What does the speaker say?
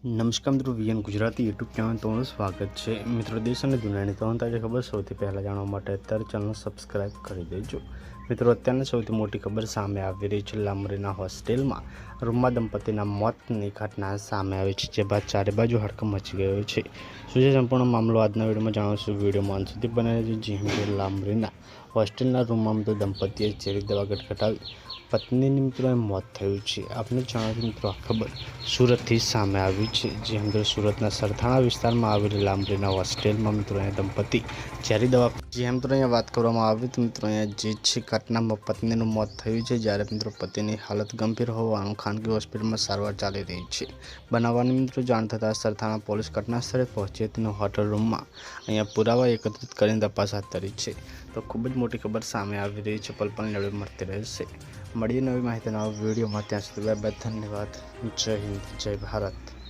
નમસ્કાર મિત્રો, VN Gujarati YouTube channel તમારું સ્વાગત છે। મિત્રો, દેશ અને દુનિયાની તમામ તાજી ખબર સૌથી પહેલાં જાણવા માટે અત્યારે ચેનલ સબસ્ક્રાઈબ કરી દેજો। મિત્રો, અત્યારની સૌથી મોટી ખબર સામે આવી રહી છે। લાંબરીના હોસ્ટેલમાં રૂમમાં દંપતીના મોતની ઘટના સામે આવી છે, જે બાદ ચારે બાજુ હડકંપ મચી ગયો છે। શું છે સંપૂર્ણ મામલો આજના વિડીયોમાં જાણીશું। વિડીયોમાં અંત સુધી બને છે। જી મિત્રો, લાંબરીના હોસ્ટેલના રૂમમાં મિત્રો દંપતીએ ઝેરી દવા ગટગટાવી પત્નીની મિત્રોએ મોત થયું છે। આપને જણાવ્યું મિત્રો, આ ખબર સુરતથી સામે આવી છે। જે મિત્રો સુરતના સરથાણા વિસ્તારમાં આવેલી લાંબરીના હોસ્ટેલમાં મિત્રો અહીંયા દંપતી ઝેરી દવા મિત્રો અહીંયા વાત કરવામાં આવી તો મિત્રો અહીંયા જે છે ઘટનામાં પત્નીનું મોત થયું છે, જ્યારે મિત્રો પતિની હાલત ગંભીર હોવાનું ખાનગી હોસ્પિટલમાં સારવાર ચાલી રહી છે। બનાવવાની મિત્રો જાણ થતાં સરથાણા પોલીસ ઘટના સ્થળે પહોંચી હતી અને હોટલ રૂમમાં અહીંયા પુરાવા એકત્રિત કરીને તપાસ હાથ ધરી છે। તો ખૂબ જ મોટી ખબર સામે આવી રહી છે। પલપલની અપડેટ મળતી રહેશે। મળીએ નવી માહિતીના વિડીયોમાં। ત્યાં સુધી બાય બાય, ધન્યવાદ, જય હિન્દ, જય ભારત।